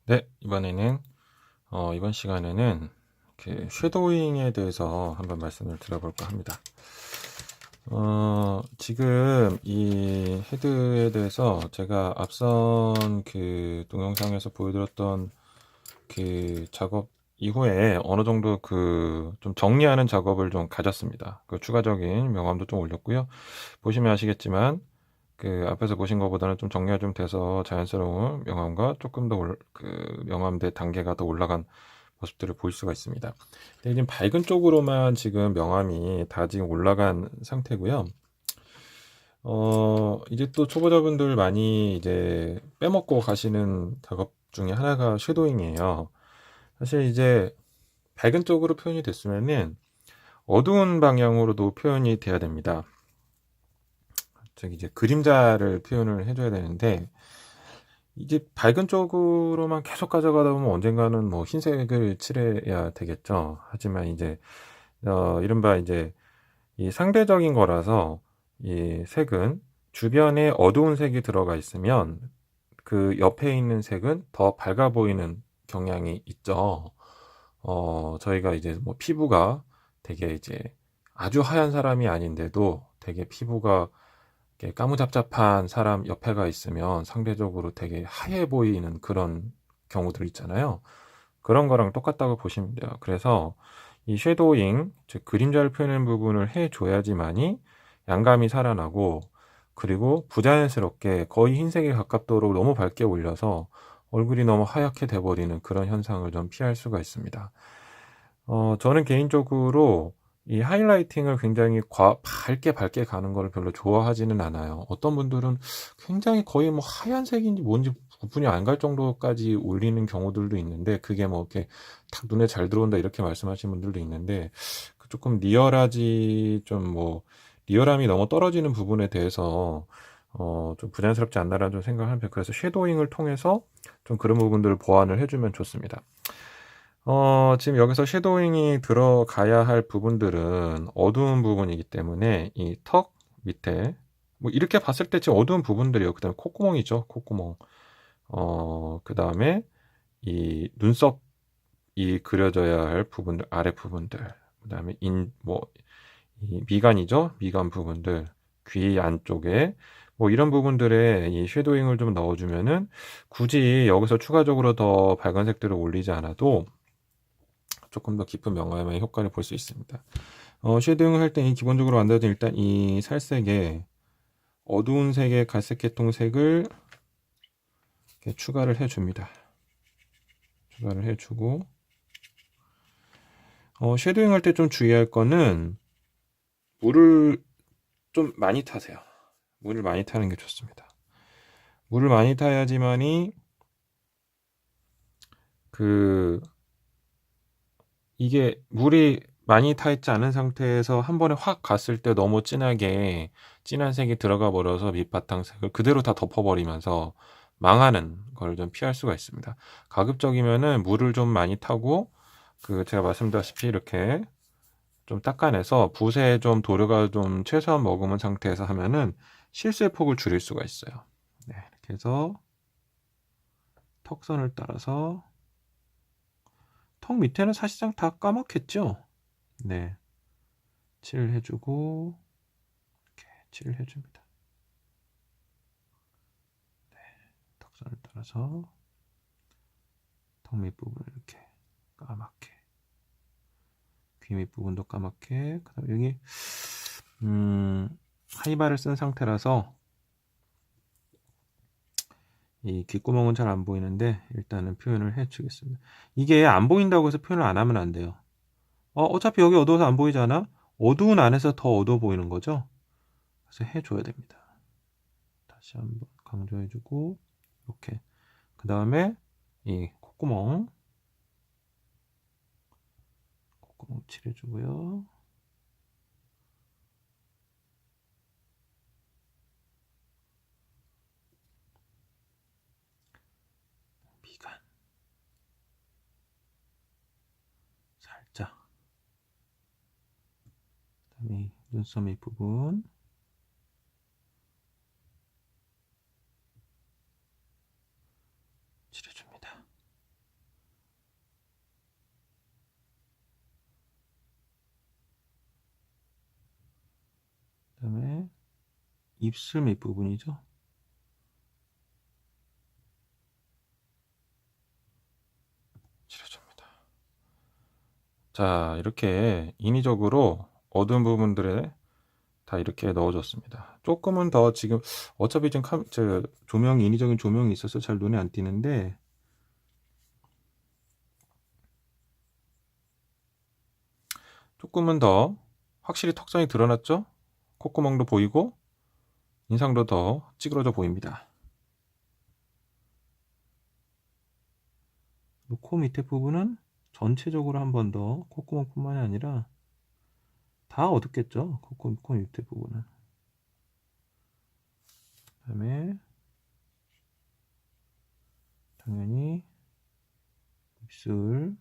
네, 이번 시간에는 쉐도잉에 대해서 한번 말씀을 드려볼까 합니다. 지금 이 헤드에 대해서 제가 앞선 동영상에서 보여드렸던 작업 이후에 어느 정도 좀 정리하는 작업을 좀 가졌습니다. 추가적인 명암도 좀 올렸고요. 보시면 아시겠지만 앞에서 보신 것보다는 좀 정리가 좀 돼서 자연스러운 명암과 조금 더 명암대 단계가 더 올라간 모습들을 볼 수가 있습니다. 근데 지금 밝은 쪽으로만 지금 명암이 다 지금 올라간 상태고요. 이제 또 초보자분들 많이 이제 빼먹고 가시는 작업 중에 하나가 쉐도잉이에요. 사실 이제 밝은 쪽으로 표현이 됐으면은 어두운 방향으로도 표현이 돼야 됩니다. 이제 그림자를 표현을 해줘야 되는데, 이제 밝은 쪽으로만 계속 가져가다 보면 언젠가는 뭐 흰색을 칠해야 되겠죠. 하지만 이제 이른바 이제 이 상대적인 거라서 이 색은 주변에 어두운 색이 들어가 있으면 그 옆에 있는 색은 더 밝아 보이는 경향이 있죠. 저희가 이제 뭐 피부가 되게 이제 아주 하얀 사람이 아닌데도 되게 피부가 이렇게 까무잡잡한 사람 옆에가 있으면 상대적으로 되게 하얘 보이는 그런 경우들 있잖아요. 그런 거랑 똑같다고 보시면 돼요. 그래서 이 섀도잉, 즉 그림자를 표현하는 부분을 해줘야지만이 양감이 살아나고, 그리고 부자연스럽게 거의 흰색에 가깝도록 너무 밝게 올려서 얼굴이 너무 하얗게 돼버리는 그런 현상을 좀 피할 수가 있습니다. 저는 개인적으로 이 하이라이팅을 굉장히 밝게 가는 걸 별로 좋아하지는 않아요. 어떤 분들은 굉장히 거의 뭐 하얀색인지 뭔지 구분이 안 갈 정도까지 올리는 경우들도 있는데, 그게 뭐 이렇게 딱 눈에 잘 들어온다 이렇게 말씀하시는 분들도 있는데, 조금 리얼함이 너무 떨어지는 부분에 대해서 좀 부자연스럽지 않나라는 좀 생각을 합니다. 그래서 섀도잉을 통해서 좀 그런 부분들을 보완을 해주면 좋습니다. 지금 여기서 섀도잉이 들어가야 할 부분들은 어두운 부분이기 때문에 이 턱 밑에, 뭐 이렇게 봤을 때 지금 어두운 부분들이요. 그 다음에 콧구멍이죠. 콧구멍. 그 다음에 이 눈썹이 그려져야 할 부분들, 아래 부분들. 그 다음에 이 미간이죠. 미간 부분들. 귀 안쪽에. 뭐 이런 부분들에 이 섀도잉을 좀 넣어주면은 굳이 여기서 추가적으로 더 밝은 색들을 올리지 않아도 조금 더 깊은 명암의 효과를 볼 수 있습니다. 쉐딩을 할 때 기본적으로 만들어진 일단 이 살색에 어두운 색의 갈색계통 색을 이렇게 추가를 해줍니다. 추가를 해주고, 쉐딩 할 때 좀 주의할 거는 물을 좀 많이 타세요. 물을 많이 타는 게 좋습니다. 물을 많이 타야지만이 이게 물이 많이 타 있지 않은 상태에서 한 번에 확 갔을 때 너무 진한 색이 들어가 버려서 밑바탕 색을 그대로 다 덮어버리면서 망하는 걸 좀 피할 수가 있습니다. 가급적이면은 물을 좀 많이 타고, 제가 말씀드렸다시피 이렇게 좀 닦아내서 붓에 좀 도료가 좀 최소한 머금은 상태에서 하면은 실수의 폭을 줄일 수가 있어요. 네, 이렇게 해서 턱선을 따라서, 턱 밑에는 사실상 다 까맣겠죠? 네. 칠을 해주고, 이렇게 칠을 해줍니다. 네, 턱선을 따라서 턱 밑부분을 이렇게 까맣게, 귀 밑부분도 까맣게, 그 다음에 여기 하이바를 쓴 상태라서 이 귓구멍은 잘 안 보이는데 일단은 표현을 해주겠습니다. 이게 안 보인다고 해서 표현을 안 하면 안 돼요. 어차피 여기 어두워서 안 보이잖아. 어두운 안에서 더 어두워 보이는 거죠. 그래서 해줘야 됩니다. 다시 한번 강조해주고, 이렇게. 그 다음에 이 콧구멍 칠해주고요. 미간 살짝. 그다음에 눈썹 밑부분 칠해줍니다. 입술 밑부분이죠. 칠해줍니다. 자, 이렇게 인위적으로 어두운 부분들에 다 이렇게 넣어줬습니다. 조금은 더 지금 어차피 지금 조명이 인위적인 조명이 있어서 잘 눈에 안 띄는데 조금은 더 확실히 턱선이 드러났죠? 콧구멍도 보이고 인상도 더 찌그러져 보입니다. 코 밑에 부분은 전체적으로 한 번 더 콧구멍뿐만이 아니라 다 어둡겠죠? 코 밑에 부분은. 그 다음에 당연히 입술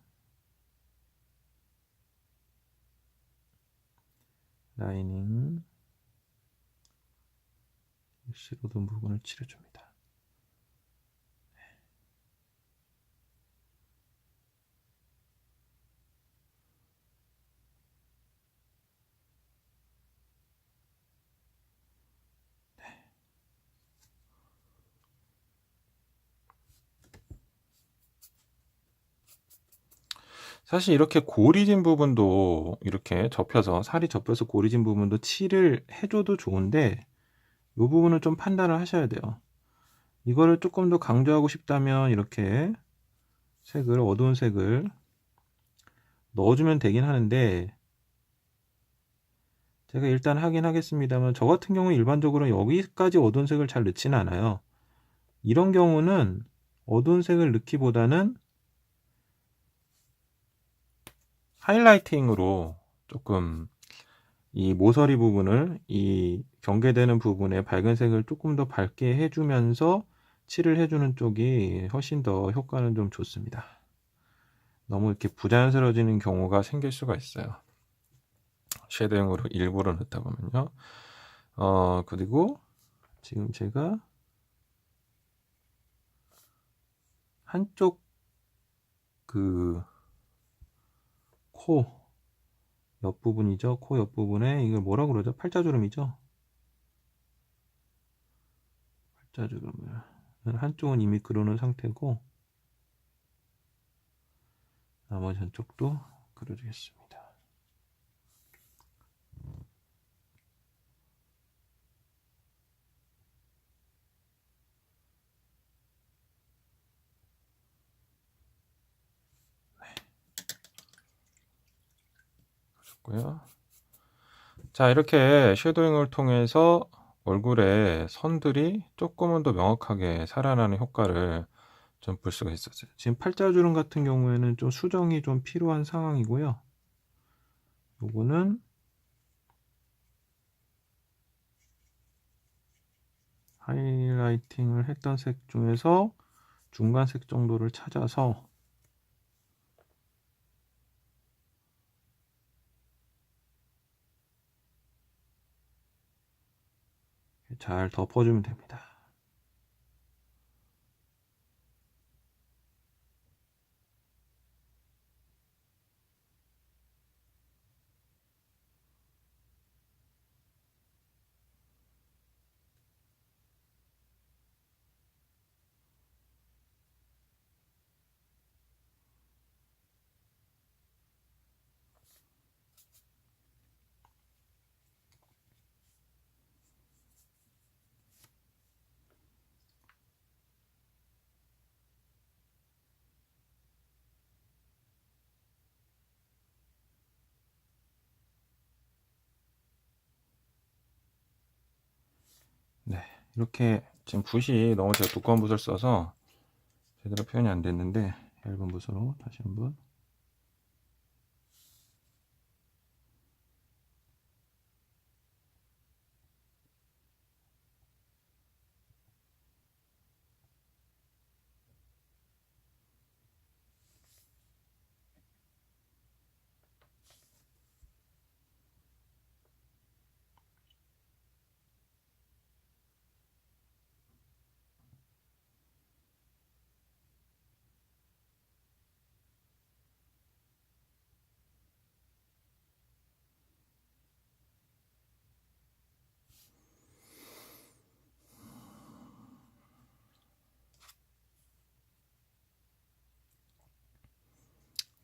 라이닝 입술 어두운 부분을 칠해줍니다. 사실 이렇게 고리진 부분도 이렇게 접혀서 살이 접혀서 고리진 부분도 칠을 해줘도 좋은데 이 부분은 좀 판단을 하셔야 돼요. 이거를 조금 더 강조하고 싶다면 이렇게 색을 어두운 색을 넣어주면 되긴 하는데 제가 일단 하긴 하겠습니다만 저 같은 경우 일반적으로 여기까지 어두운 색을 잘 넣지는 않아요. 이런 경우는 어두운 색을 넣기보다는 하이라이팅으로 조금 이 모서리 부분을 이 경계되는 부분에 밝은 색을 조금 더 밝게 해주면서 칠을 해주는 쪽이 훨씬 더 효과는 좀 좋습니다. 너무 이렇게 부자연스러워지는 경우가 생길 수가 있어요. 쉐딩으로 일부러 넣다 보면요. 그리고 지금 제가 한쪽 그 코 옆부분이죠. 코 옆부분에 이걸 뭐라 그러죠? 팔자주름이죠. 팔자주름을 한쪽은 이미 그려놓은 상태고 나머지 한쪽도 그려주겠습니다. 고요. 자, 이렇게 쉐도잉을 통해서 얼굴에 선들이 조금은 더 명확하게 살아나는 효과를 좀 볼 수가 있었어요. 지금 팔자주름 같은 경우에는 좀 수정이 좀 필요한 상황이고요. 요거는 하이라이팅을 했던 색 중에서 중간색 정도를 찾아서 잘 덮어주면 됩니다. 네, 이렇게 지금 붓이 너무 제가 두꺼운 붓을 써서 제대로 표현이 안 됐는데 얇은 붓으로 다시 한번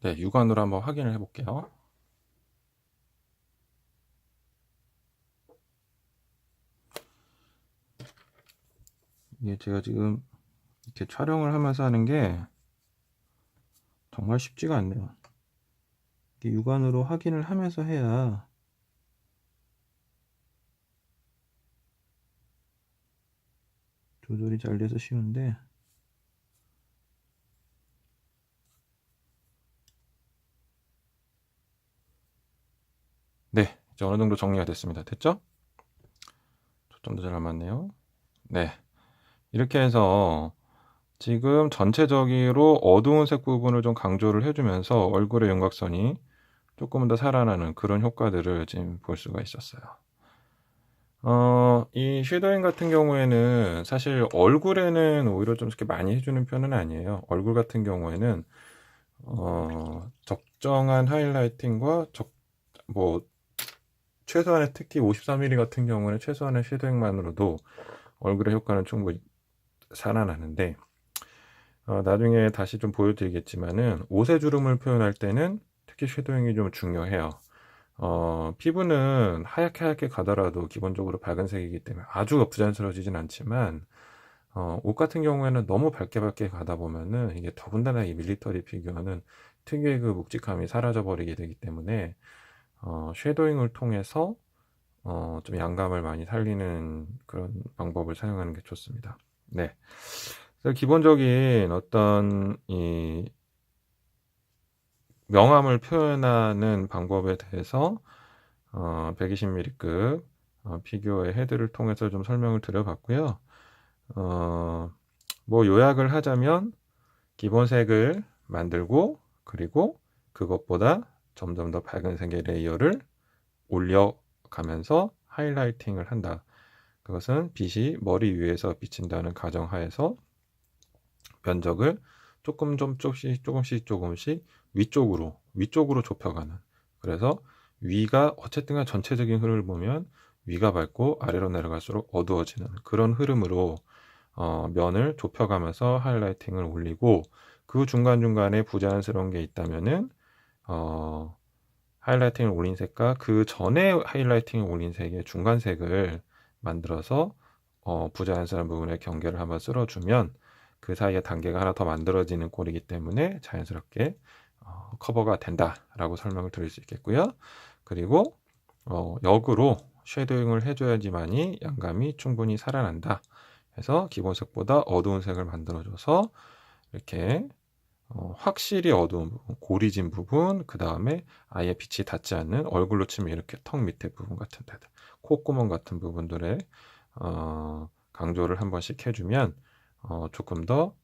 네, 육안으로 한번 확인을 해볼게요. 이게 제가 지금 이렇게 촬영을 하면서 하는 게 정말 쉽지가 않네요. 이게 육안으로 확인을 하면서 해야 조절이 잘 돼서 쉬운데, 네, 이제 어느 정도 정리가 됐습니다. 됐죠? 초점도 잘 안 맞네요. 네, 이렇게 해서 지금 전체적으로 어두운 색 부분을 좀 강조를 해주면서 얼굴의 윤곽선이 조금 더 살아나는 그런 효과들을 지금 볼 수가 있었어요. 이 쉐도잉 같은 경우에는 사실 얼굴에는 오히려 좀 이렇게 많이 해주는 편은 아니에요. 얼굴 같은 경우에는 적정한 하이라이팅과 뭐 최소한의, 특히 53mm 같은 경우는 최소한의 쉐도잉만으로도 얼굴의 효과는 충분히 살아나는데, 나중에 다시 좀 보여드리겠지만은 옷의 주름을 표현할 때는 특히 쉐도잉이 좀 중요해요. 피부는 하얗게 가더라도 기본적으로 밝은 색이기 때문에 아주 부자연스러워지진 않지만, 옷 같은 경우에는 너무 밝게 가다 보면은 이게 더군다나 이 밀리터리 피규어는 특유의 그 묵직함이 사라져 버리게 되기 때문에 쉐도잉을 통해서 좀 양감을 많이 살리는 그런 방법을 사용하는 게 좋습니다. 네. 그래서 기본적인 어떤 이 명암을 표현하는 방법에 대해서 120mm급 피규어의 헤드를 통해서 좀 설명을 드려봤고요. 뭐 요약을 하자면 기본색을 만들고, 그리고 그것보다 점점 더 밝은 색의 레이어를 올려가면서 하이라이팅을 한다. 그것은 빛이 머리 위에서 비친다는 가정하에서 면적을 조금씩 위쪽으로 좁혀가는. 그래서 위가 어쨌든 전체적인 흐름을 보면 위가 밝고 아래로 내려갈수록 어두워지는 그런 흐름으로 면을 좁혀가면서 하이라이팅을 올리고, 그 중간중간에 부자연스러운 게 있다면은 하이라이팅을 올린 색과 그 전에 하이라이팅을 올린 색의 중간색을 만들어서 부자연스러운 부분에 경계를 한번 쓸어주면 그 사이에 단계가 하나 더 만들어지는 꼴이기 때문에 자연스럽게 커버가 된다라고 설명을 드릴 수 있겠고요. 그리고 역으로 쉐도잉을 해줘야지만이 양감이 충분히 살아난다. 해서 기본색보다 어두운 색을 만들어줘서 이렇게 확실히 어두운 부분, 고리진 부분, 그 다음에 아예 빛이 닿지 않는, 얼굴로 치면 이렇게 턱 밑에 부분 같은 데들, 콧구멍 같은 부분들에 강조를 한 번씩 해주면 조금 더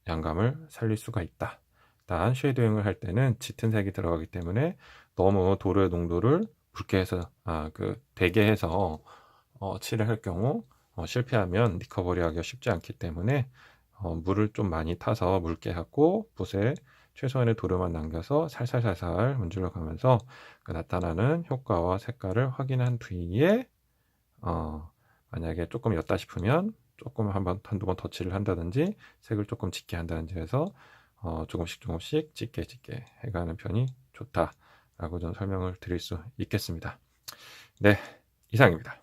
양감을 살릴 수가 있다. 단 쉐이딩을 할 때는 짙은 색이 들어가기 때문에 너무 도료의 농도를 붉게 해서 되게 해서 칠을 할 경우 실패하면 리커버리 하기가 쉽지 않기 때문에 물을 좀 많이 타서 묽게 하고 붓에 최소한의 도료만 남겨서 살살살살 문질러 가면서 그 나타나는 효과와 색깔을 확인한 뒤에 만약에 조금 옅다 싶으면 조금 한두 번 덧칠을 한다든지 색을 조금 짙게 한다든지 해서 조금씩 짙게 해가는 편이 좋다라고 좀 설명을 드릴 수 있겠습니다. 네, 이상입니다.